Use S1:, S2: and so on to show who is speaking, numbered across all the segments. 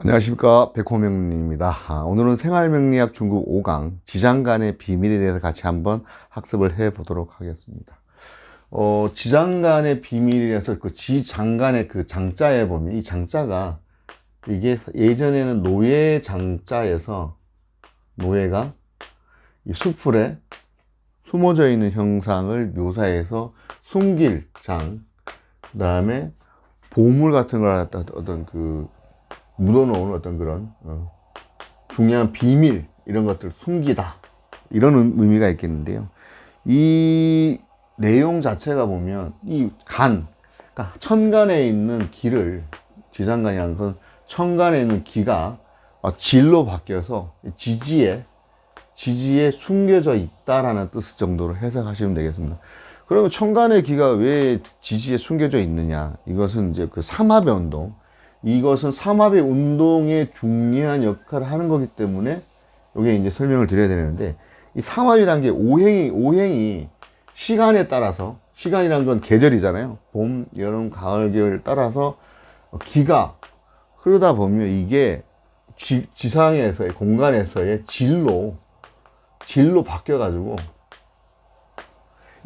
S1: 안녕하십니까, 백호명리입니다. 오늘은 생활명리학 중국 5강 지장간의 비밀에 대해서 같이 한번 학습을 해 보도록 하겠습니다. 지장간의 비밀이라서 그 지장간의 그 장자에 보면 이 장자가 이게 예전에는 노예 장자에서 노예가 이 수풀에 숨어져 있는 형상을 묘사해서 숨길 장, 그 다음에 보물 같은 걸 갖다 어떤 그 묻어놓은 어떤 그런 중요한 비밀 이런 것들을 숨기다 이런 의미가 있겠는데요. 이 내용 자체가 보면 이 간, 그러니까 천간에 있는 기를 지장간이라는 건 천간에 있는 기가 질로 바뀌어서 지지에 숨겨져 있다라는 뜻 정도로 해석하시면 되겠습니다. 그러면 천간의 기가 왜 지지에 숨겨져 있느냐? 이것은 이제 그 삼합의 운동, 이것은 삼합의 운동에 중요한 역할을 하는 거기 때문에 여기에 이제 설명을 드려야 되는데, 이 삼합이란 게 오행이 시간에 따라서, 시간이란 건 계절이잖아요. 봄, 여름, 가을, 겨울 따라서 기가 흐르다 보면 이게 지상에서의 공간에서의 질로 바뀌어가지고,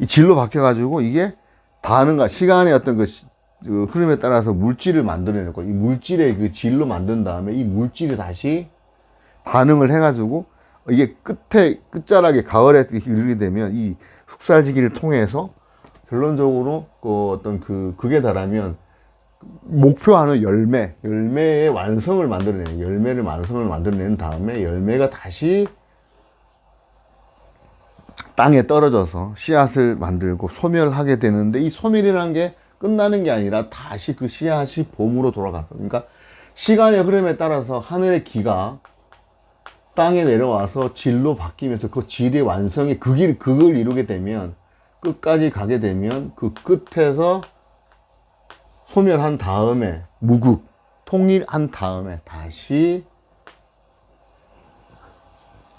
S1: 이 질로 바뀌어가지고 이게 다는 거야. 시간의 어떤 그 흐름에 따라서 물질을 만들어내고, 이 물질의 그 질로 만든 다음에 이 물질이 다시 반응을 해가지고 이게 끝자락에 가을에 이르게 되면 이 흑살지기를 통해서 결론적으로 그 어떤 그게 달하면 목표하는 열매의 완성을 완성을 만들어낸 다음에 열매가 다시 땅에 떨어져서 씨앗을 만들고 소멸하게 되는데, 이 소멸이라는 게 끝나는 게 아니라 다시 그 씨앗이 봄으로 돌아가서, 그러니까 시간의 흐름에 따라서 하늘의 기가 땅에 내려와서 질로 바뀌면서 그 질의 완성이 그걸 이루게 되면, 끝까지 가게 되면 그 끝에서 소멸한 다음에 통일한 다음에 다시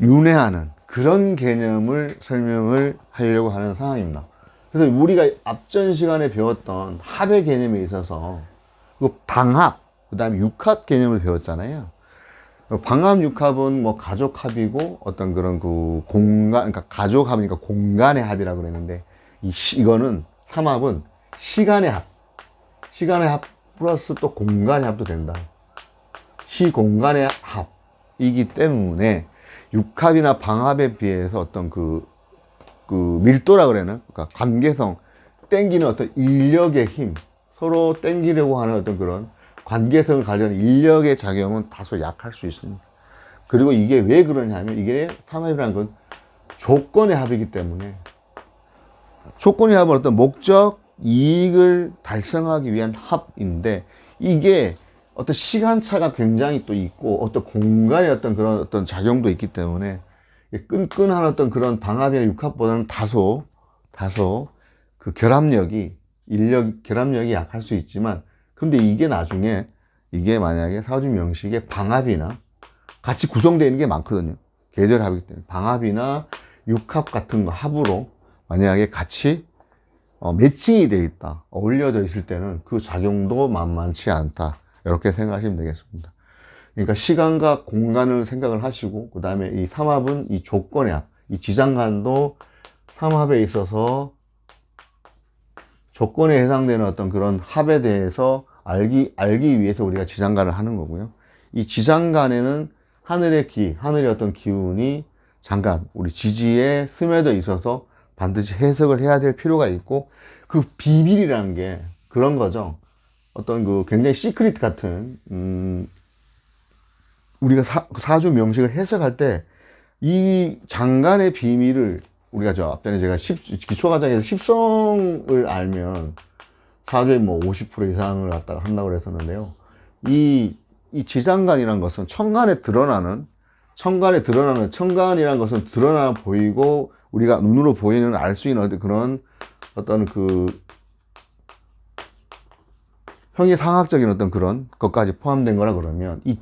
S1: 윤회하는 그런 개념을 설명을 하려고 하는 상황입니다. 그래서 우리가 앞전 시간에 배웠던 합의 개념에 있어서 그 방합, 그 다음에 육합 개념을 배웠잖아요. 방합, 육합은 뭐 가족합이고 어떤 그런 그 공간, 그러니까 가족합이니까 공간의 합이라고 그랬는데, 이거는 삼합은 시간의 합 플러스 또 공간의 합도 된다. 시공간의 합이기 때문에 육합이나 방합에 비해서 어떤 그 밀도라 그래나? 그러니까 관계성, 땡기는 어떤 인력의 힘, 서로 땡기려고 하는 어떤 그런 관계성을 가져는 인력의 작용은 다소 약할 수 있습니다. 그리고 이게 왜 그러냐면, 이게 삼합이라는 건 조건의 합이기 때문에, 조건의 합은 어떤 목적, 이익을 달성하기 위한 합인데, 이게 어떤 시간차가 굉장히 또 있고 어떤 공간의 어떤 그런 어떤 작용도 있기 때문에 끈끈한 어떤 그런 방합이나 육합보다는 다소 그 결합력이 약할 수 있지만, 근데 이게 나중에 이게 만약에 사주 명식의 방합이나 같이 구성되어 있는 게 많거든요. 계절합이기 때문에 방합이나 육합 같은 거 합으로 만약에 같이 매칭이 되어 있다, 어울려져 있을 때는 그 작용도 만만치 않다, 이렇게 생각하시면 되겠습니다. 그러니까 시간과 공간을 생각을 하시고, 그 다음에 이 삼합은 이 조건의 합, 이 지장간도 삼합에 있어서 조건에 해당되는 어떤 그런 합에 대해서 알기 위해서 우리가 지장간을 하는 거고요. 이 지장간에는 하늘의 어떤 기운이 잠깐 우리 지지에 스며져 있어서 반드시 해석을 해야 될 필요가 있고, 그 비밀이라는 게 그런 거죠. 어떤 그 굉장히 시크릿 같은, 우리가 사주 명식을 해석할 때 이 장간의 비밀을 우리가 앞전에 제가 기초과정에서 십성을 알면 사주의 뭐 50% 이상을 갖다가 한다고 그랬었는데요. 이 지장간이라는 것은 천간이라는 것은 드러나 보이고 우리가 눈으로 보이는 알 수 있는 그런 어떤 그 형이상학적인 어떤 그런 것까지 포함된 거라 그러면, 이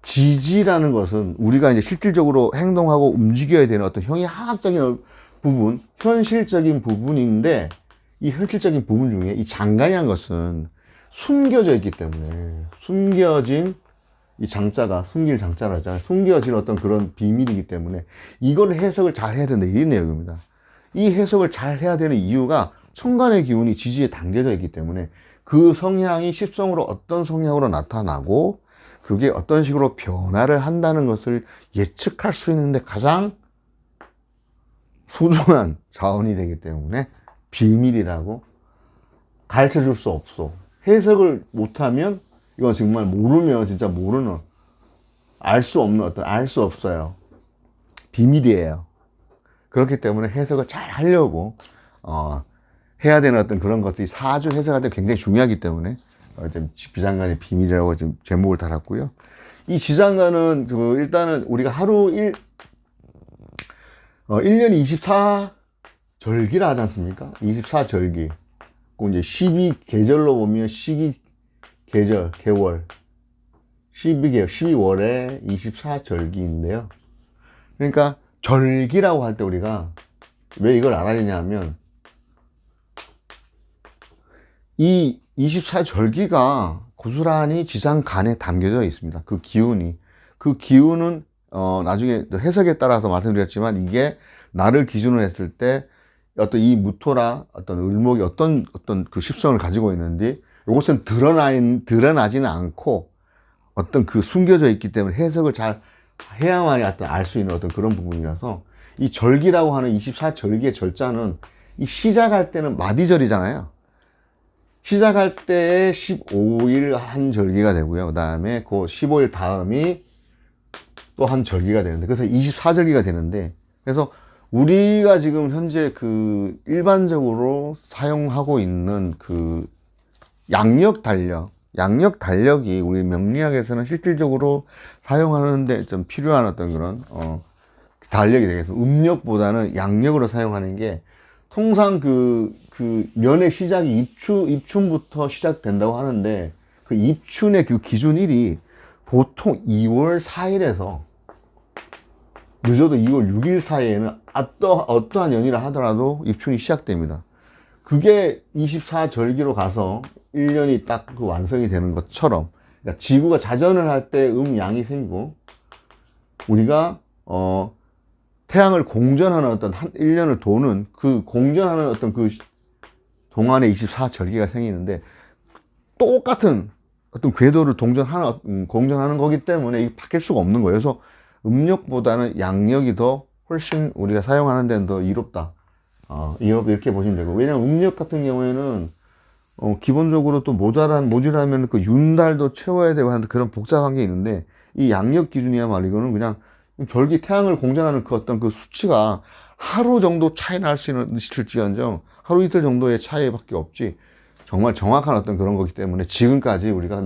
S1: 지지라는 것은 우리가 이제 실질적으로 행동하고 움직여야 되는 어떤 형이상학적인 부분, 현실적인 부분인데, 이 현실적인 부분 중에 이 장간이라는 것은 숨겨져 있기 때문에, 숨겨진 이 장자가 숨길 장자라 하잖아요. 숨겨진 어떤 그런 비밀이기 때문에 이걸 해석을 잘 해야 된다, 이 내용입니다. 이 해석을 잘 해야 되는 이유가 천간의 기운이 지지에 담겨져 있기 때문에 그 성향이 십성으로 어떤 성향으로 나타나고 그게 어떤 식으로 변화를 한다는 것을 예측할 수 있는데 가장 소중한 자원이 되기 때문에 비밀이라고 가르쳐 줄 수 없어. 해석을 못하면 이건 정말 모르면 진짜 모르는, 알 수 없는 어떤, 알 수 없어요. 비밀이에요. 그렇기 때문에 해석을 잘 하려고 해야 되는 어떤 그런 것들이 사주 해석할 때 굉장히 중요하기 때문에 지장간의 비밀이라고 지금 제목을 달았고요. 이 지장간은 일단은 우리가 하루 1년이 24절기라 하지 않습니까? 24절기. 그 이제 12계절로 보면 시기 계절, 개월, 12월에 24절기인데요. 그러니까 절기라고 할 때 우리가 왜 이걸 알아야 되냐면 이 24절기가 고스란히 지상간에 담겨져 있습니다. 그 기운은 나중에 해석에 따라서 말씀드렸지만 이게 나를 기준으로 했을 때 어떤 이 무토라 어떤 을목이 어떤 그 십성을 가지고 있는데 이것은 드러나지는 않고 어떤 그 숨겨져 있기 때문에 해석을 잘 해야만이 어떤 알 수 있는 어떤 그런 부분이라서 이 절기라고 하는 24절기의 절자는 이 시작할 때는 마디절이잖아요. 시작할 때에 15일 한 절기가 되고요. 그 다음에 그 15일 다음이 또 한 절기가 되는데 그래서 24절기가 되는데 그래서 우리가 지금 현재 그 일반적으로 사용하고 있는 그 양력 달력이 우리 명리학에서는 실질적으로 사용하는데 좀 필요한 어떤 그런 달력이 되겠습니다. 음력보다는 양력으로 사용하는 게 통상 그 년의 시작이 입춘부터 시작된다고 하는데 그 입춘의 그 기준일이 보통 2월 4일에서 늦어도 2월 6일 사이에는 어떠한 연이라 하더라도 입춘이 시작됩니다. 그게 24절기로 가서 1년이 딱 그 완성이 되는 것처럼 그러니까 지구가 자전을 할 때 음양이 생기고 우리가 태양을 공전하는 어떤 1년을 도는 그 공전하는 어떤 그 동안에 24절기가 생기는데 똑같은 어떤 궤도를 공전하는 거기 때문에 이게 바뀔 수가 없는 거예요. 그래서 음력보다는 양력이 더 훨씬 우리가 사용하는 데는 더 이롭다. 이렇게 보시면 되고. 왜냐면 음력 같은 경우에는 기본적으로 또 모자라면 그 윤달도 채워야 되고 하는 그런 복잡한 게 있는데 이 양력 기준이야말로 이거는 그냥 절기 태양을 공전하는 그 어떤 그 수치가 하루 정도 차이 날 수 있을지언정 하루 이틀 정도의 차이밖에 없지 정말 정확한 어떤 그런 거기 때문에 지금까지 우리가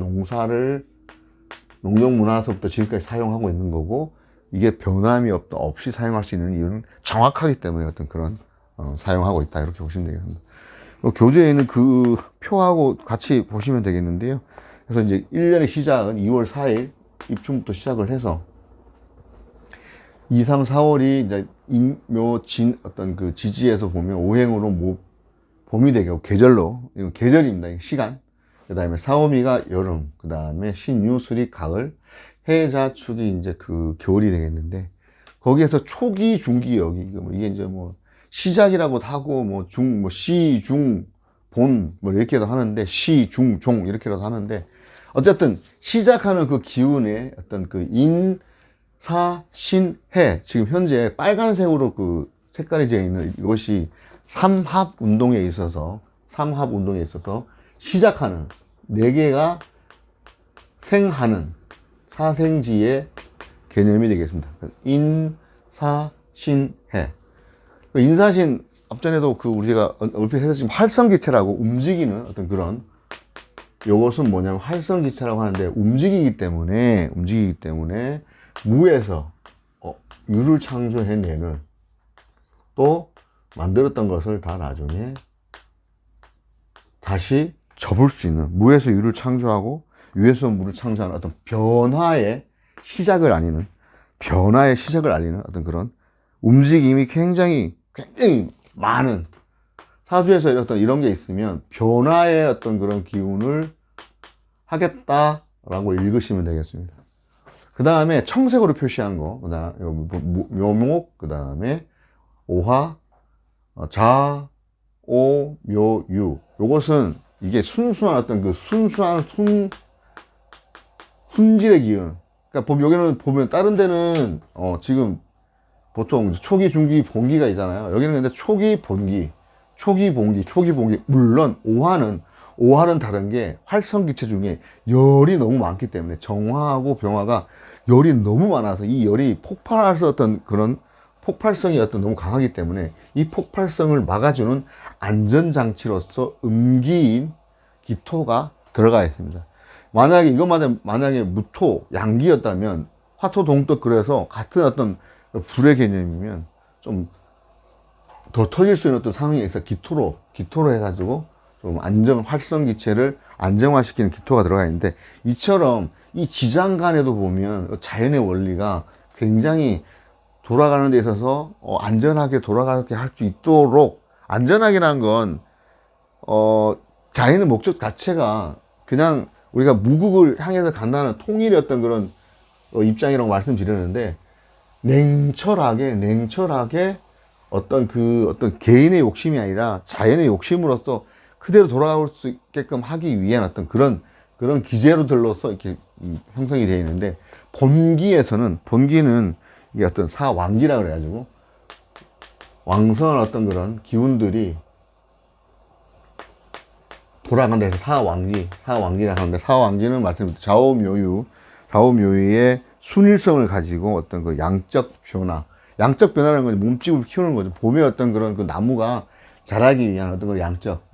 S1: 농경문화서부터 지금까지 사용하고 있는 거고 이게 변함이 없이 사용할 수 있는 이유는 정확하기 때문에 어떤 그런 사용하고 있다 이렇게 보시면 되겠습니다. 교재에 있는 그 표하고 같이 보시면 되겠는데요. 그래서 이제 1년의 시작은 2월 4일 입춘부터 시작을 해서 2, 3, 4월이 이제 임묘진 어떤 그 지지에서 보면 오행으로 봄이 되고 계절로 이건 계절입니다. 시간. 그 다음에 사오미가 여름. 그 다음에 신유술이 가을. 해자축이 이제 그 겨울이 되겠는데 거기에서 초기, 중기, 여기 이게 이제 뭐 시작이라고도 하고 시, 중, 본 이렇게도 하는데 시, 중, 종 이렇게도 하는데 어쨌든 시작하는 그 기운의 어떤 그 인, 사, 신, 해 지금 현재 빨간색으로 그 색깔이 되어 있는 이것이 삼합 운동에 있어서 시작하는 4개가 생하는 사생지의 개념이 되겠습니다. 인, 사, 신, 해. 인사신 앞전에도 그 우리가 얼핏 해서 지금 활성기체라고 움직이는 어떤 그런 요것은 뭐냐면 활성기체라고 하는데 움직이기 때문에 무에서 유를 창조해내는 또 만들었던 것을 다 나중에 다시 접을 수 있는 무에서 유를 창조하고 유에서 무를 창조하는 어떤 변화의 시작을 알리는 어떤 그런 움직임이 굉장히 많은 사주에서 이런 게 있으면 변화의 어떤 그런 기운을 하겠다라고 읽으시면 되겠습니다. 그 다음에 청색으로 표시한 거, 그 다음 묘목, 그 다음에 오화, 자, 오, 묘, 유. 요것은 이게 순수한 어떤 그 순수한 순질의 기운. 그러니까 여기는 보면 다른 데는 지금 보통 초기, 중기, 본기가 있잖아요. 여기는 근데 초기, 본기, 초기, 본기, 초기, 본기. 물론 오화는 다른 게 활성기체 중에 열이 너무 많기 때문에 정화하고 병화가 열이 너무 많아서 이 열이 폭발할 수 어떤 그런 폭발성이 어떤 너무 강하기 때문에 이 폭발성을 막아주는 안전장치로서 음기인 기토가 들어가 있습니다. 만약에 만약에 무토, 양기였다면 화토, 동토 그래서 같은 어떤 불의 개념이면 좀 더 터질 수 있는 어떤 상황이 있어 기토로 해가지고 좀 활성 기체를 안정화시키는 기토가 들어가 있는데 이처럼 이 지장간에도 보면 자연의 원리가 굉장히 돌아가는 데 있어서 안전하게 돌아가게 할 수 있도록 안전하게란 건 자연의 목적 자체가 그냥 우리가 무국을 향해서 간다는 통일의 어떤 그런 입장이라고 말씀드렸는데 냉철하게 어떤 개인의 욕심이 아니라 자연의 욕심으로서 그대로 돌아올 수 있게끔 하기 위한 어떤 그런 기제로들로서 이렇게 형성이 되어 있는데 본기는 이게 어떤 사왕지라 그래가지고 왕성한 어떤 그런 기운들이 돌아간다 해서 사왕지라 하는데 사왕지는 말씀드린 좌우묘유의 순일성을 가지고 어떤 그 양적 변화라는 건 몸집을 키우는 거죠. 봄에 어떤 그런 그 나무가 자라기 위한 어떤 그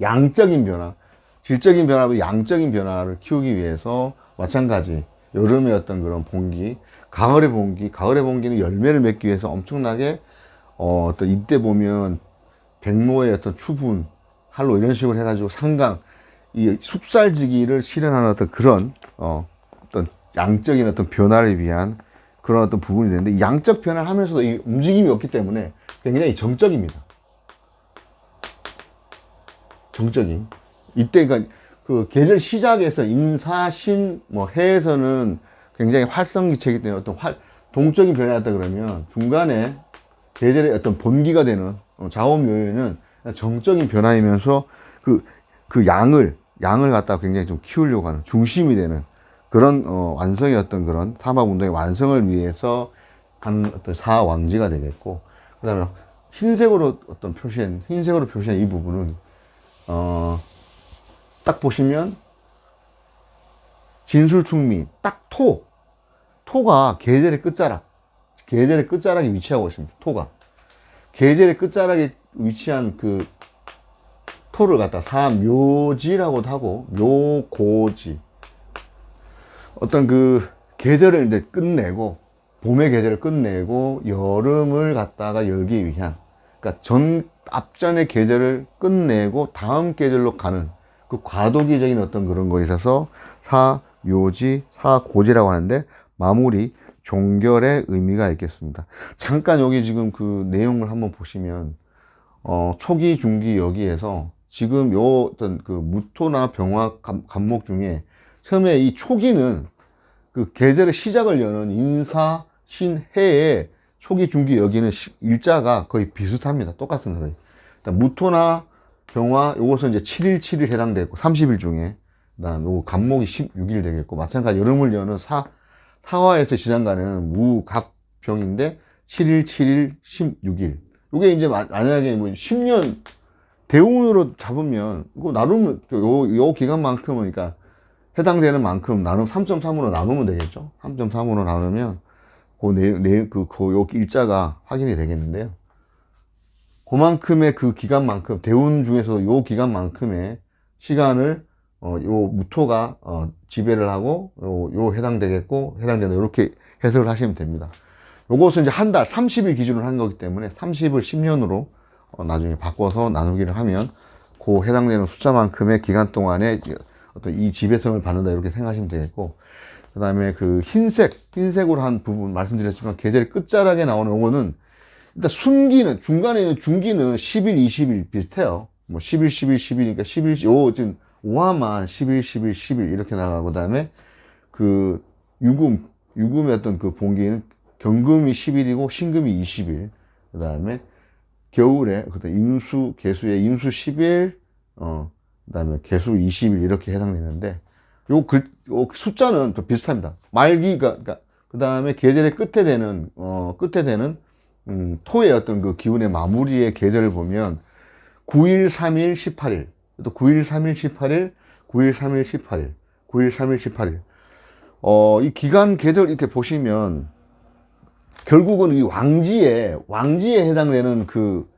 S1: 양적인 변화, 질적인 변화보다 양적인 변화를 키우기 위해서 마찬가지 여름에 어떤 그런 본기, 가을의 본기는 열매를 맺기 위해서 엄청나게 어떤 이때 보면 백로의 어떤 추분, 할로 이런 식으로 해가지고 상강, 이 숙살지기를 실현하는 어떤 그런 어떤 양적인 어떤 변화를 위한 그런 어떤 부분이 되는데 이 양적 변화를 하면서도 이 움직임이 없기 때문에 굉장히 정적입니다. 정적인. 이때 그 계절 시작에서 임사신 해에서는 굉장히 활성기체이기 때문에 어떤 동적인 변화였다 그러면 중간에 계절의 어떤 본기가 되는 좌우묘유는 정적인 변화이면서 그 양을 갖다가 굉장히 좀 키우려고 하는 중심이 되는 그런 완성의 어떤 그런 사막운동의 완성을 위해서 한 어떤 사왕지가 되겠고 그 다음에 흰색으로 표시한 이 부분은 딱 보시면 진술충미 딱 토가 계절의 끝자락에 위치하고 있습니다. 토가 계절의 끝자락에 위치한 그 토를 갖다 사묘지라고도 하고 묘고지 어떤 그 계절을 이제 끝내고 봄의 계절을 끝내고 여름을 갖다가 열기 위한 그러니까 앞전의 계절을 끝내고 다음 계절로 가는 그 과도기적인 어떤 그런 거에 있어서 사묘지, 사고지라고 하는데 마무리, 종결의 의미가 있겠습니다. 잠깐 여기 지금 그 내용을 한번 보시면 초기, 중기 여기에서 지금 요 어떤 그 무토나 병화 간목 중에 처음에 이 초기는 그 계절의 시작을 여는 인사, 신, 해의 초기, 중기 여기는 일자가 거의 비슷합니다. 똑같습니다. 일단 무토나 병화 요것은 이제 7일 7일 해당되고 30일 중에 그다음 요 간목이 16일 되겠고 마찬가지 여름을 여는 사화에서 시작가는 무갑병인데 7일 7일 16일 요게 이제 만약에 뭐 10년 대운으로 잡으면 이거 나누면 요 기간만큼은 그러니까 해당되는 만큼 나누면 3.3으로 나누면 되겠죠. 3.3으로 나누면 요 일자가 확인이 되겠는데요. 그만큼의 그 기간만큼 대운 중에서 요 기간만큼의 시간을 요 무토가 지배를 하고 요 해당되겠고 해당된다 이렇게 해석을 하시면 됩니다. 요것은 이제 한 달 30일 기준으로 한 거기 때문에 30을 10년으로 나중에 바꿔서 나누기를 하면 그 해당되는 숫자만큼의 기간 동안에 어떤 이 지배성을 받는다 이렇게 생각하시면 되겠고 그 다음에 그 흰색으로 한 부분 말씀드렸지만 계절의 끝자락에 나오는 요거는 일단 중간에 있는 중기는 10일, 20일 비슷해요. 뭐 10일, 10일, 10일이니까 10일, 지금 오화만 11, 11, 11 이렇게 나가고, 그 다음에 그 유금의 어떤 그 본기는 경금이 10일이고 신금이 20일. 그 다음에 겨울에 임수 개수의 임수 10일, 그 다음에 개수 20일 이렇게 해당되는데, 요 숫자는 또 비슷합니다. 말기가, 그 다음에 계절의 끝에 되는 토의 어떤 그 기운의 마무리의 계절을 보면 9일, 3일, 18일, 또 9일, 3일, 18일, 9일, 3일, 18일, 9일, 3일, 18일. 이 기간 계절 이렇게 보시면 결국은 이 왕지에 해당되는 그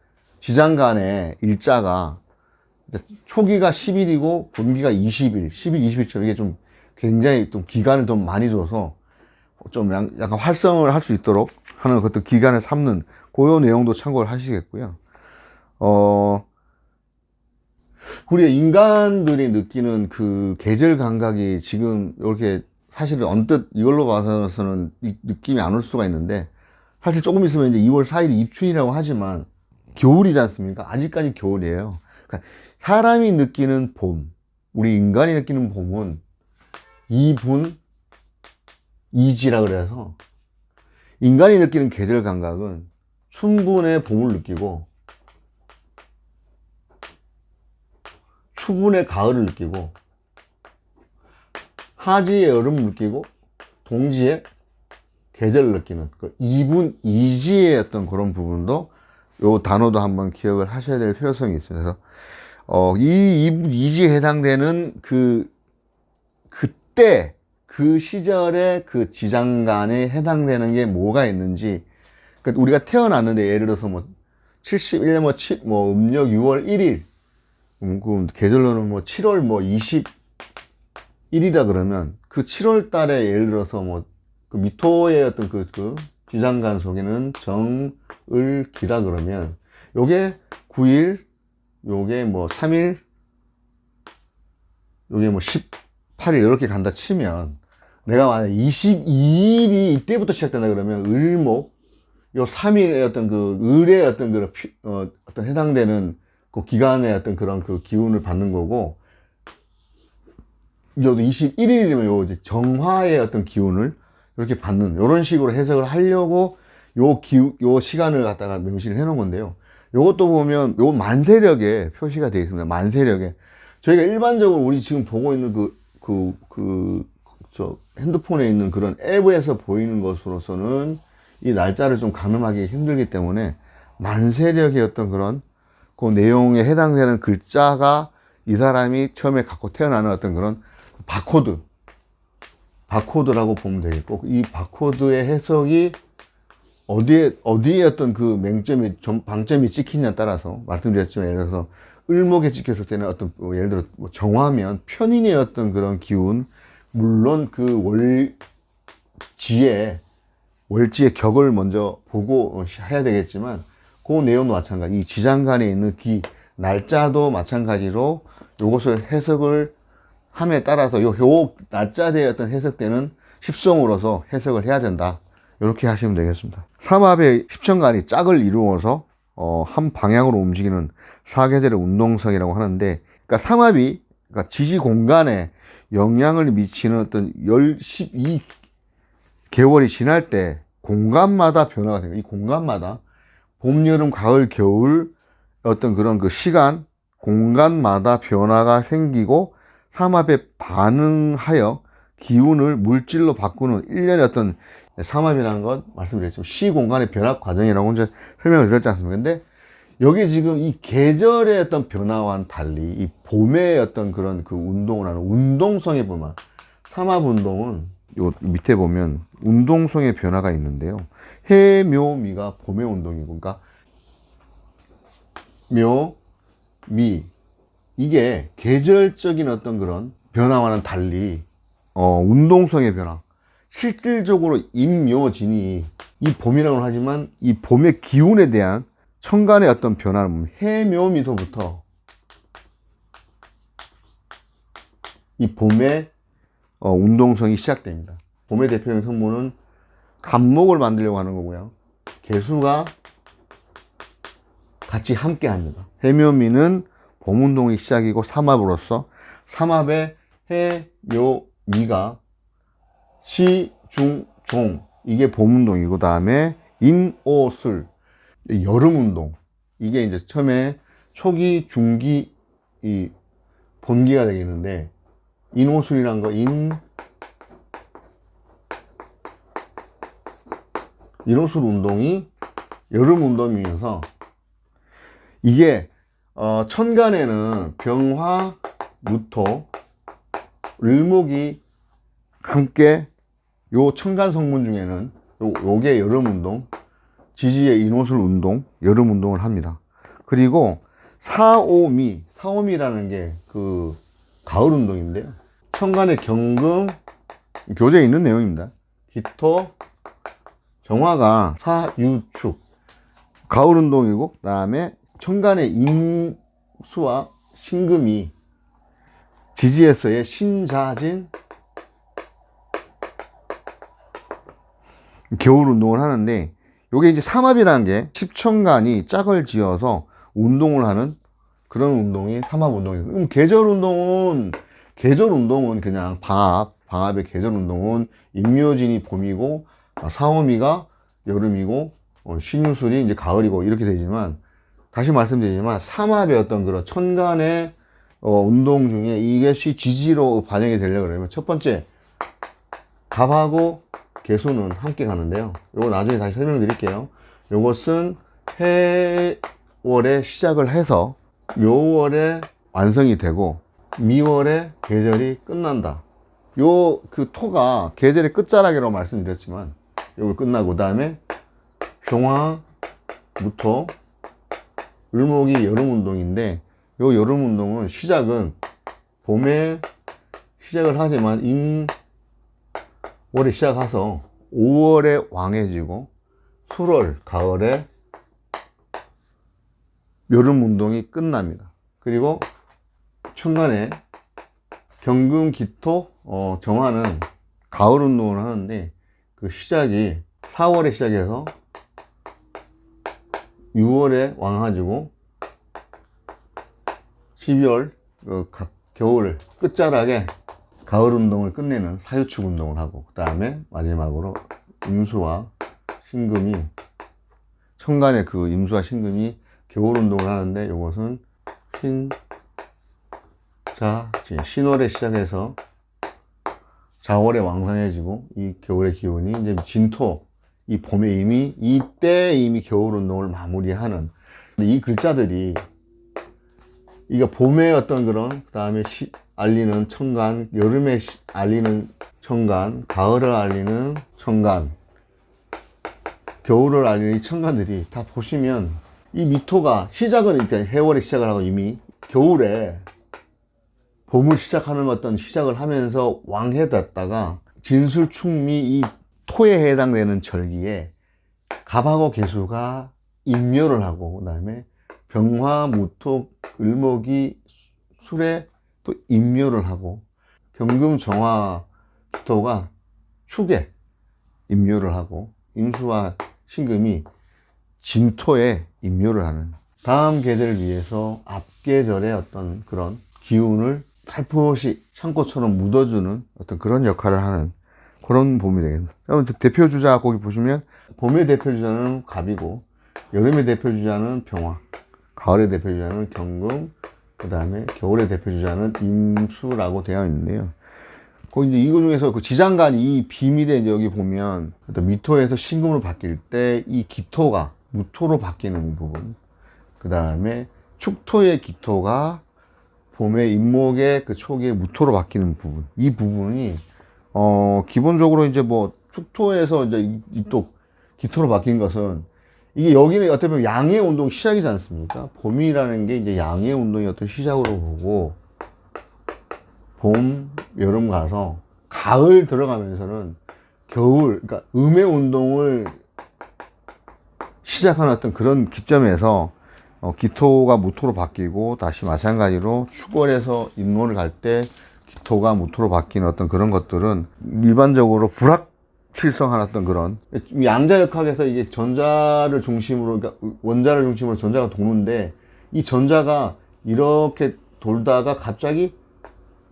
S1: 지장간의 일자가 초기가 10일이고 분기가 20일, 10일, 20일처럼 이게 좀 굉장히 좀 기간을 좀 많이 줘서 좀 약간 활성을 할 수 있도록 하는 것도 기간을 삼는 그 내용도 참고를 하시겠고요. 우리가 인간들이 느끼는 그 계절 감각이 지금 이렇게 사실은 언뜻 이걸로 봐서는 느낌이 안 올 수가 있는데, 사실 조금 있으면 이제 2월 4일이 입춘이라고 하지만 겨울이지 않습니까? 아직까지 겨울이에요. 그러니까 사람이 느끼는 봄, 우리 인간이 느끼는 봄은 이분 이지라 그래서, 인간이 느끼는 계절 감각은 춘분의 봄을 느끼고 추분의 가을을 느끼고 하지의 여름을 느끼고 동지의 계절을 느끼는 그 이분 이지의 어떤 그런 부분도, 요 단어도 한번 기억을 하셔야 될 필요성이 있어요. 그래서 이 이분 이지에 해당되는 그때 그 시절에 그 지장간에 해당되는 게 뭐가 있는지, 그러니까 우리가 태어났는데 예를 들어서 뭐 71년 음력 6월 1일, 그 계절로는 뭐 7월 뭐 21일이다 그러면 그 7월 달에 예를 들어서 뭐 그 미토의 어떤 그 지장간 속에는 정을기라 그러면 요게 9일, 요게 뭐 3일, 요게 뭐 18일 이렇게 간다 치면, 내가 만약 22일이 이때부터 시작된다 그러면 을목, 요 3일의 어떤 그 을의 어떤 그 어떤 해당되는 그 기간의 어떤 그런 그 기운을 받는 거고, 여도 21일이면 요 이제 정화의 어떤 기운을 이렇게 받는, 요런 식으로 해석을 하려고 요 시간을 갖다가 명시를 해 놓은 건데요. 요것도 보면 요 만세력에 표시가 되어 있습니다. 만세력에. 저희가 일반적으로 우리 지금 보고 있는 저 핸드폰에 있는 그런 앱에서 보이는 것으로서는 이 날짜를 좀 가늠하기 힘들기 때문에, 만세력의 어떤 그런 그 내용에 해당되는 글자가 이 사람이 처음에 갖고 태어나는 어떤 그런 바코드라고 보면 되겠고, 이 바코드의 해석이 어디에 어떤 그 방점이 찍히냐에 따라서 말씀드렸지만, 예를 들어서 을목에 찍혔을 때는 어떤 예를 들어 정화면 편인의 어떤 그런 기운, 물론 그 월지의 격을 먼저 보고 해야 되겠지만, 그 내용도 마찬가지, 이 지장간에 있는 날짜도 마찬가지로 요것을 해석을 함에 따라서 요 날짜대에 어떤 해석되는 십성으로서 해석을 해야 된다. 이렇게 하시면 되겠습니다. 삼합의 십천간이 짝을 이루어서 한 방향으로 움직이는 사계절의 운동성이라고 하는데, 그러니까 삼합이 그러니까 지지 공간에 영향을 미치는 어떤 12개월이 지날 때 공간마다 변화가 됩니다. 이 공간마다 봄, 여름, 가을, 겨울 어떤 그런 그 시간, 공간마다 변화가 생기고 삼합에 반응하여 기운을 물질로 바꾸는 일련의 어떤, 삼합이라는 것 말씀드렸죠. 시공간의 변화 과정이라고 이제 설명을 드렸지 않습니까? 근데 여기 지금 이 계절의 어떤 변화와는 달리 이 봄의 어떤 그런 그 운동을 하는 운동성에 보면, 삼합 운동은 요 밑에 보면 운동성의 변화가 있는데요. 해, 묘, 미가 봄의 운동이고, 그러니까 묘, 미, 이게 계절적인 어떤 그런 변화와는 달리 운동성의 변화, 실질적으로 임묘진이 이 봄이라고 하지만 이 봄의 기운에 대한 천간의 어떤 변화는 해묘미서부터 이 봄의 운동성이 시작됩니다. 봄의 대표적인 성분은 간목을 만들려고 하는 거고요. 개수가 같이 함께 합니다. 해묘미는 봄 운동이 시작이고 삼합으로서 삼합의 해, 요, 미가 시, 중, 종. 이게 봄운동이고, 그 다음에 인, 오, 술. 여름운동. 이게 이제 처음에 초기, 중기, 이 본기가 되겠는데, 인오술이란 거, 인오술 운동이 여름 운동이면서 이게 천간에는 병화, 무토, 을목이 함께 요 천간 성분 중에는 요게 여름 운동, 지지의 인오술 운동, 여름 운동을 합니다. 그리고 사오미라는 게 그 가을 운동인데요. 천간의 경금, 교재에 있는 내용입니다. 기토, 정화가 사유축, 가을 운동이고, 그 다음에 천간의 임수와 신금이 지지에서의 신자진, 겨울 운동을 하는데, 요게 이제 삼합이라는 게 십천간이 짝을 지어서 운동을 하는 그런 운동이 삼합 운동이에요. 계절 운동은 그냥 방합의 계절 운동은 임묘진이 봄이고, 사오미가 여름이고, 신유술이 이제 가을이고 이렇게 되지만, 다시 말씀드리지만 삼합의 어떤 그런 천간의 운동 중에 이것이 지지로 반영이 되려고 그러면 첫 번째 갑하고 개수는 함께 가는데요. 요거 나중에 다시 설명드릴게요. 요것은 해월에 시작을 해서 묘월에 완성이 되고 미월에 계절이 끝난다. 요 그 토가 계절의 끝자락이라고 말씀드렸지만 요거 끝나고 그 다음에 병화, 무토, 을목이 여름 운동인데 요 여름 운동은 시작은 봄에 시작을 하지만 월에 시작해서 5월에 왕해지고 7월 가을에 여름 운동이 끝납니다. 그리고 천간에 경금, 기토, 정화는 가을 운동을 하는데 그 시작이 4월에 시작해서 6월에 왕해지고 12월 겨울 끝자락에 가을 운동을 끝내는 사유축 운동을 하고 그 다음에 마지막으로 임수와 신금이 천간에 그 임수와 신금이 겨울 운동을 하는데 이것은 신월에 시작해서 자월에 왕성해지고 이 겨울의 기운이 이제 진토 이 봄에 이때 이미 겨울 운동을 마무리하는 이 글자들이 이게 봄의 어떤 그런 그 다음에 알리는 천간, 여름에 알리는 천간, 가을을 알리는 천간, 겨울을 알리는 이 천간들이 다 보시면 이 미토가 시작은 일단 해월에 시작을 하고 이미 겨울에 봄을 시작하는 어떤 시작을 하면서 왕해졌다가 진술충미 이 토에 해당되는 절기에 갑하고 개수가 임묘를 하고 그 다음에 병화, 무토, 을목이 술에 또 임묘를 하고 경금, 정화, 기토가 축에 임묘를 하고 임수와 신금이 진토에 임묘를 하는 다음 계절을 위해서 앞 계절의 어떤 그런 기운을 살포시 창고처럼 묻어주는 어떤 그런 역할을 하는 그런 봄이 되겠습니다. 대표 주자 거기 보시면 봄의 대표 주자는 갑이고 여름의 대표 주자는 병화, 가을의 대표 주자는 경금, 그 다음에 겨울의 대표 주자는 임수라고 되어 있는데요. 거기 이제 이거 중에서 그 지장간 이 비밀에 이제 여기 보면 미토에서 신금으로 바뀔 때 이 기토가 무토로 바뀌는 부분, 그 다음에 축토의 기토가 봄의 임목의 그 초기에 무토로 바뀌는 부분, 이 부분이 기본적으로 이제 뭐 축토에서 이제 또 기토로 바뀐 것은 이게 여기는 어떻게 보면 양의 운동 시작이지 않습니까? 봄이라는 게 이제 양의 운동의 어떤 시작으로 보고 봄, 여름 가서 가을 들어가면서는 겨울, 그러니까 음의 운동을 시작하는 어떤 그런 기점에서 기토가 무토로 바뀌고 다시 마찬가지로 축월에서 임원을 갈 때 기토가 무토로 바뀌는 어떤 그런 것들은 일반적으로 불확실성한 어떤 그런 양자역학에서 이게 전자를 중심으로 그러니까 원자를 중심으로 전자가 도는데 이 전자가 이렇게 돌다가 갑자기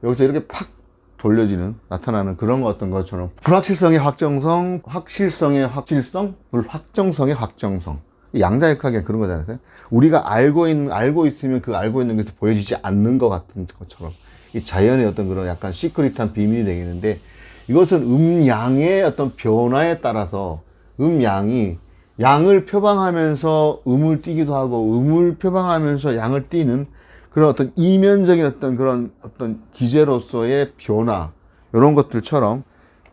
S1: 여기서 이렇게 팍 돌려지는, 나타나는 그런 어떤 것처럼 불확실성의 확정성, 확실성의 확실성, 불확정성의 확정성. 양자역학이 그런 거잖아요. 우리가 알고 있으면 그 알고 있는 것이 보여지지 않는 것 같은 것처럼 이 자연의 어떤 그런 약간 시크릿한 비밀이 되겠는데, 이것은 음양의 어떤 변화에 따라서 음양이 양을 표방하면서 음을 띠기도 하고 음을 표방하면서 양을 띠는 그런 어떤 이면적인 어떤 그런 어떤 기제로서의 변화, 이런 것들처럼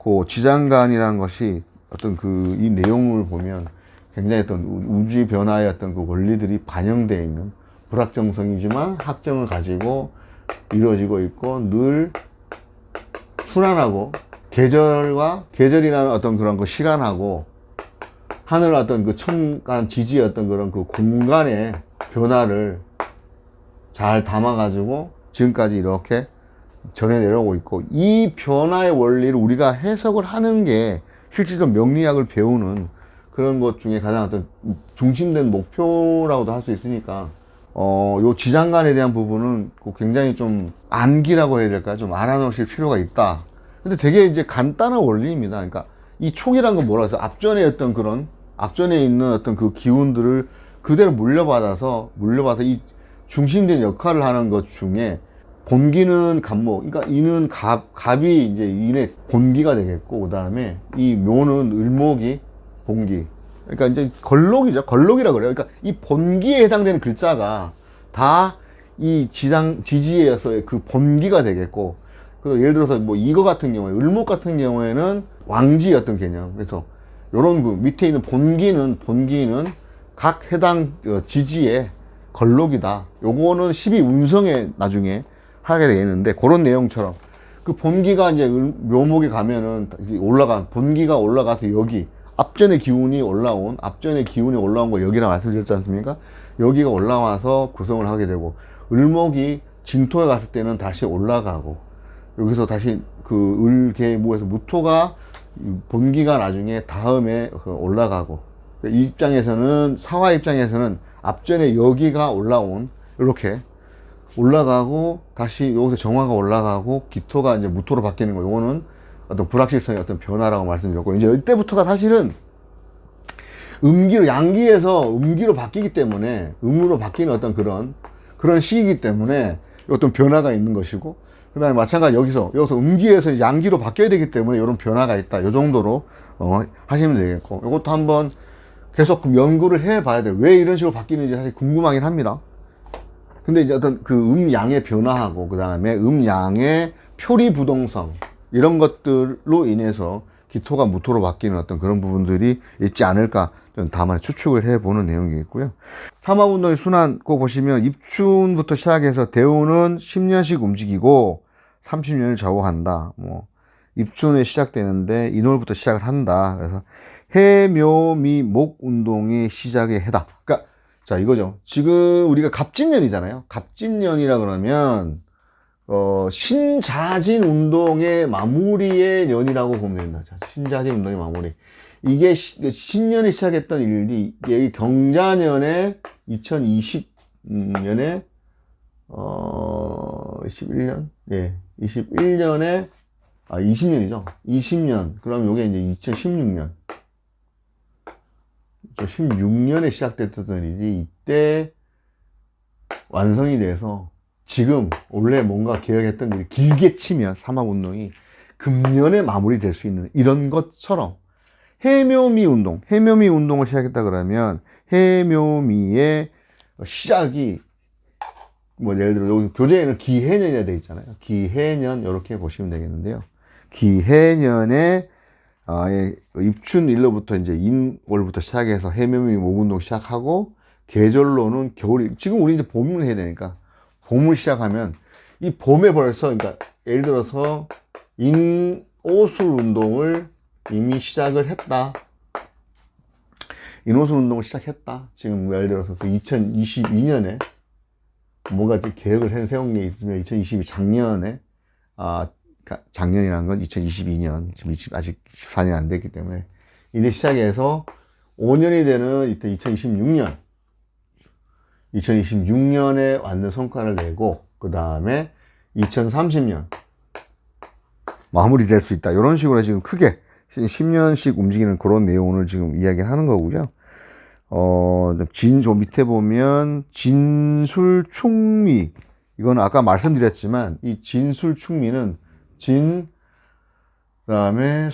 S1: 그 지장간이라는 것이 어떤 그 이 내용을 보면 굉장히 어떤 우주 변화의 어떤 그 원리들이 반영되어 있는, 불확정성이지만 확정을 가지고 이루어지고 있고, 늘 순환하고, 계절이라는 어떤 그런 그 시간하고 하늘 어떤 그 천간 지지의 어떤 그런 그 공간의 변화를 잘 담아가지고 지금까지 이렇게 전해 내려오고 있고, 이 변화의 원리를 우리가 해석을 하는 게 실질적 명리학을 배우는 그런 것 중에 가장 어떤 중심된 목표라고도 할 수 있으니까, 요 지장간에 대한 부분은 굉장히 좀 암기라고 해야 될까요? 좀 알아놓으실 필요가 있다. 근데 되게 이제 간단한 원리입니다. 그러니까 이 촉이란 건 뭐라 해서 앞전에 있는 어떤 그 기운들을 그대로 물려받아서 이 중심된 역할을 하는 것 중에 본기는 갑목, 그러니까 이는 갑이 이제 인의 본기가 되겠고, 그 다음에 이 묘는 을목이 본기. 그러니까 이제 걸록이죠. 걸록이라 그래요. 그러니까 이 본기에 해당되는 글자가 다 이 지지에서의 그 본기가 되겠고, 그래서 예를 들어서 뭐 이거 같은 경우에, 을목 같은 경우에는 왕지 어떤 개념. 그래서 요런 그 밑에 있는 본기는 각 해당 지지의 걸록이다. 요거는 12운성에 나중에 하게 되겠는데, 그런 내용처럼 그 본기가 이제 묘목에 가면은 본기가 올라가서 여기 앞전의 기운이 올라온 걸 여기라 말씀드렸지 않습니까? 여기가 올라와서 구성을 하게 되고, 을목이 진토에 갔을 때는 다시 올라가고, 여기서 다시 그 을계무에서 무토가 본기가 나중에 다음에 올라가고, 이 입장에서는, 사화 입장에서는 앞전에 여기가 이렇게 올라가고, 다시 여기서 정화가 올라가고, 기토가 이제 무토로 바뀌는 거, 요거는 어떤 불확실성의 어떤 변화라고 말씀드렸고, 이제 이때부터가 사실은 양기에서 음기로 바뀌기 때문에, 음으로 바뀌는 어떤 그런 시기이기 때문에 어떤 변화가 있는 것이고, 그 다음에 마찬가지 여기서 음기에서 양기로 바뀌어야 되기 때문에 이런 변화가 있다. 요 정도로 하시면 되겠고, 이것도 한번 계속 연구를 해 봐야 돼요. 왜 이런 식으로 바뀌는지 사실 궁금하긴 합니다. 근데 이제 어떤 그 음양의 변화하고, 그 다음에 음양의 표리부동성, 이런 것들로 인해서 기토가 무토로 바뀌는 어떤 그런 부분들이 있지 않을까, 좀 다만 추측을 해보는 내용이겠고요. 삼화운동의 순환 꼭 보시면, 입춘부터 시작해서 대우는 10년씩 움직이고 30년을 좌우한다. 뭐 입춘에 시작되는데 인월부터 시작을 한다. 그래서 해묘미 목 운동의 시작의 해다. 그러니까 자, 이거죠. 지금 우리가 갑진년이잖아요. 갑진년이라 그러면 신자진 운동의 마무리의 년이라고 보면 된다. 자, 신자진 운동의 마무리. 이게 신년에 시작했던 일이, 이게 경자년에 2020년에 11년? 예. 21년에 20년이죠. 20년. 그럼 요게 이제 2016년. 16년에 시작됐던 일이 이때 완성이 돼서, 지금 원래 뭔가 계획했던 일이 길게 치면 삼합운동이 금년에 마무리될 수 있는 이런 것처럼, 해묘미 운동을 시작했다 그러면 해묘미의 시작이 뭐 예를 들어 여기 교재에는 기해년이라 되어 있잖아요. 기해년 이렇게 보시면 되겠는데요. 기해년에 입춘일로부터 이제 인월부터 시작해서 해묘미 목운동 시작하고, 계절로는 겨울이, 지금 우리 이제 봄을 해야 되니까 봄을 시작하면 이 봄에 벌써, 그러니까 예를 들어서 인오술 운동을 이미 시작을 했다. 인오술 운동을 시작했다. 지금 예를 들어서 그 2022년에 뭔가 계획을 세운 게 있으면 2022 작년에, 작년이라는 건 2022년, 지금 아직 14년 안 됐기 때문에, 이제 시작해서 5년이 되는 이때 2026년에 완전 성과를 내고, 그 다음에 2030년 마무리될 수 있다. 이런 식으로 지금 크게 10년씩 움직이는 그런 내용을 지금 이야기하는 거고요. 저 밑에 보면 진술충미. 이건 아까 말씀드렸지만 이 진술충미는 그다음에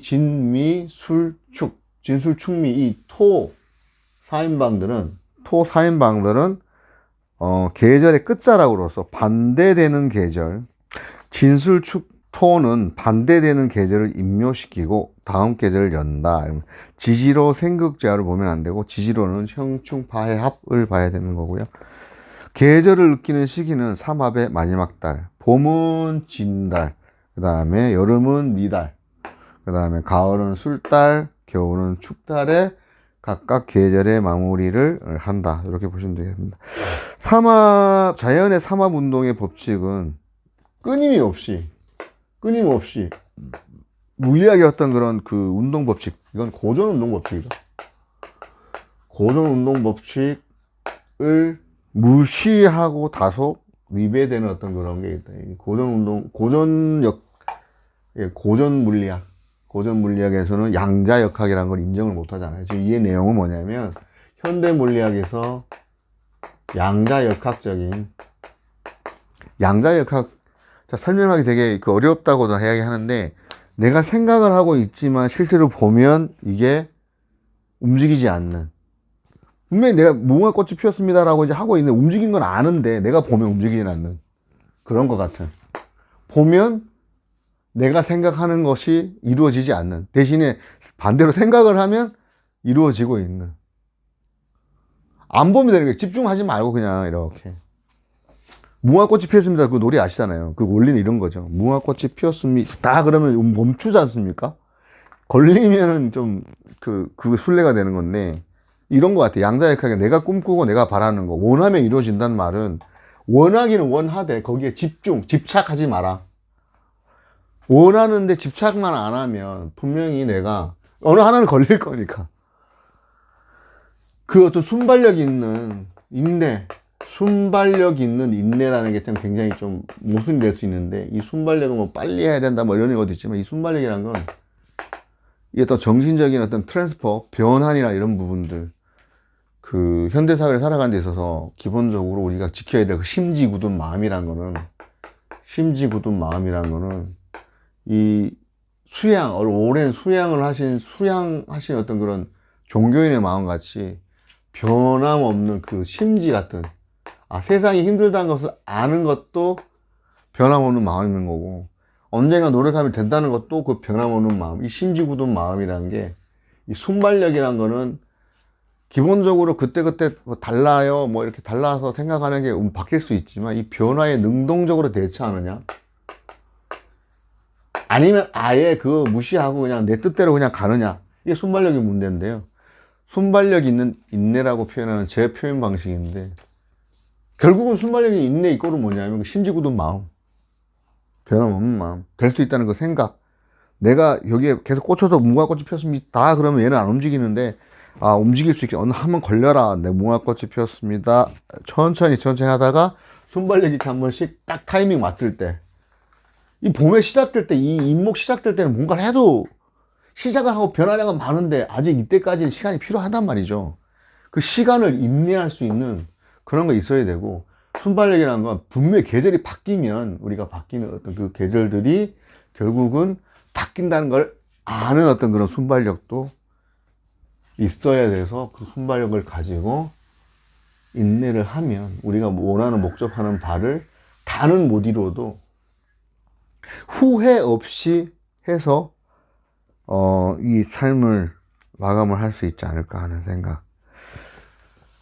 S1: 진미, 술축, 진술충미 이 사인방들은 계절의 끝자락으로서 반대되는 계절, 진술축토는 반대되는 계절을 임묘시키고 다음 계절을 연다. 지지로 생극제화를 보면 안 되고 지지로는 형충파해합을 봐야 되는 거고요. 계절을 느끼는 시기는 삼합의 마지막 달, 봄은 진달, 그 다음에 여름은 미달, 그 다음에 가을은 술달, 겨울은 축달에 각각 계절의 마무리를 한다. 이렇게 보시면 되겠습니다. 자연의 삼합운동의 법칙은 끊임없이 물리학의 어떤 그런 그 운동 법칙, 이건 고전 운동 법칙이죠. 고전 운동 법칙을 무시하고 다소 위배되는 어떤 그런 게 있다. 고전 물리학에서는 양자역학이라는 걸 인정을 못 하잖아요. 지금 이 내용은 뭐냐면, 현대 물리학에서 양자역학, 자, 설명하기 되게 어렵다고도 이야기하는데, 내가 생각을 하고 있지만 실제로 보면 이게 움직이지 않는. 분명히 내가 무궁화꽃이 피었습니다라고 이제 하고 있는데 움직인 건 아는데 내가 보면 움직이진 않는 그런 것 같은. 보면 내가 생각하는 것이 이루어지지 않는. 대신에 반대로 생각을 하면 이루어지고 있는. 안 보면 되는 거예요. 집중하지 말고 그냥 이렇게. 무궁화꽃이 피었습니다. 그 노래 아시잖아요. 그 원리는 이런 거죠. 무궁화꽃이 피었습니다. 그러면 멈추지 않습니까? 걸리면은 좀 그 순례가 되는 건데, 이런 것 같아. 양자역학에 내가 꿈꾸고 내가 바라는 거, 원하면 이루어진다는 말은, 원하기는 원하되 거기에 집착하지 마라. 원하는데 집착만 안 하면 분명히 내가 어느 하나는 걸릴 거니까. 그 어떤 순발력 있는 인내라는 게 참 굉장히 좀 모순이 될 수 있는데, 이 순발력은 뭐 빨리 해야 된다 뭐 이런 것도 있지만, 이 순발력이란 건 이게 또 정신적인 어떤 트랜스퍼, 변환이나 이런 부분들, 그 현대사회를 살아가는 데 있어서 기본적으로 우리가 지켜야 될 그 심지 굳은 마음이란 거는 이 오랜 수양하신 어떤 그런 종교인의 마음 같이 변함없는 그 심지 같은, 세상이 힘들다는 것을 아는 것도 변함없는 마음인 거고, 언젠가 노력하면 된다는 것도 그 변함없는 마음, 이 심지 굳은 마음이라는 게, 이 순발력이란 거는 기본적으로 그때그때 뭐 달라요, 뭐 이렇게 달라서 생각하는 게 바뀔 수 있지만, 이 변화에 능동적으로 대처하느냐, 아니면 아예 그거 무시하고 그냥 내 뜻대로 그냥 가느냐, 이게 순발력의 문제인데요. 순발력 있는 인내라고 표현하는 제 표현 방식인데, 결국은 순발력이 인내 이꼴은 뭐냐면 심지 굳은 마음, 변함없는 마음, 될 수 있다는 그 생각. 내가 여기에 계속 꽂혀서 무궁화꽃이 피었습니다 그러면 얘는 안 움직이는데, 움직일 수 있게 한번 걸려라. 내 무궁화꽃이 피었습니다. 천천히 하다가 순발력이 한 번씩 딱 타이밍 맞을 때, 이 봄에 시작될 때, 이 인목 시작될 때는 뭔가를 해도 시작을 하고 변화량은 많은데 아직 이때까지는 시간이 필요하단 말이죠. 그 시간을 인내할 수 있는 그런 거 있어야 되고, 순발력이라는 건 분명히 계절이 바뀌면 우리가 바뀌는 어떤 그 계절들이 결국은 바뀐다는 걸 아는 어떤 그런 순발력도 있어야 돼서, 그 순발력을 가지고 인내를 하면 우리가 원하는 목적하는 바를 다는 못 이루어도 후회 없이 해서 이 삶을 마감을 할 수 있지 않을까 하는 생각.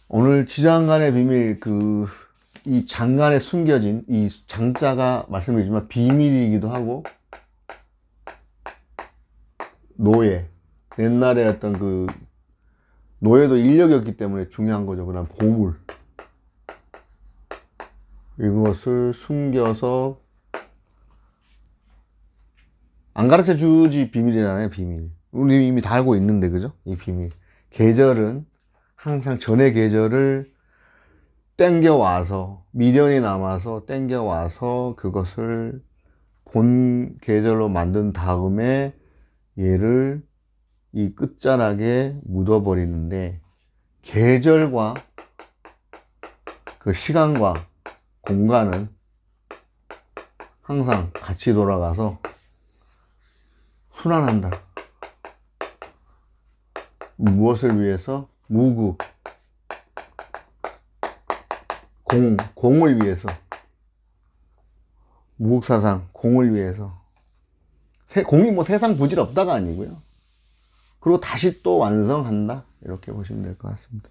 S1: 오늘 지장간의 비밀, 이 장간에 숨겨진 이 장자가 말씀드리지만 비밀이기도 하고, 노예, 옛날에 어떤 그 노예도 인력이었기 때문에 중요한 거죠. 그다음 보물, 이것을 숨겨서 안 가르쳐 주지 비밀이잖아요. 비밀. 우리 이미 다 알고 있는데, 그죠? 이 비밀. 계절은 항상 전의 계절을 땡겨와서 미련이 남아서 땡겨와서 그것을 본 계절로 만든 다음에 얘를 이 끝자락에 묻어버리는데, 계절과 그 시간과 공간은 항상 같이 돌아가서 순환한다. 무엇을 위해서? 무구, 공을 위해서. 무국사상, 공을 위해서. 공이 뭐 세상 부질없다가 아니고요. 그리고 다시 또 완성한다. 이렇게 보시면 될 것 같습니다.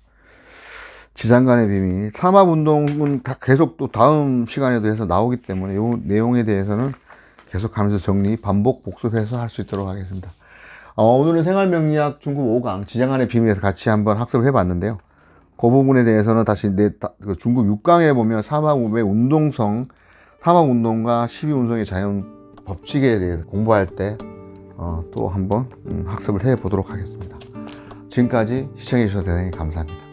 S1: 지장간의 비밀. 삼합운동은 다 계속 또 다음 시간에도 해서 나오기 때문에 이 내용에 대해서는 계속하면서 정리, 반복, 복습해서 할 수 있도록 하겠습니다. 오늘은 생활명리학 중국 5강 지장간의 비밀에서 같이 한번 학습을 해봤는데요. 그 부분에 대해서는 다시 중국 6강에 보면 삼합의 운동성, 삼합운동과 12운성의 자연 법칙에 대해서 공부할 때 또 한번 학습을 해 보도록 하겠습니다. 지금까지 시청해 주셔서 대단히 감사합니다.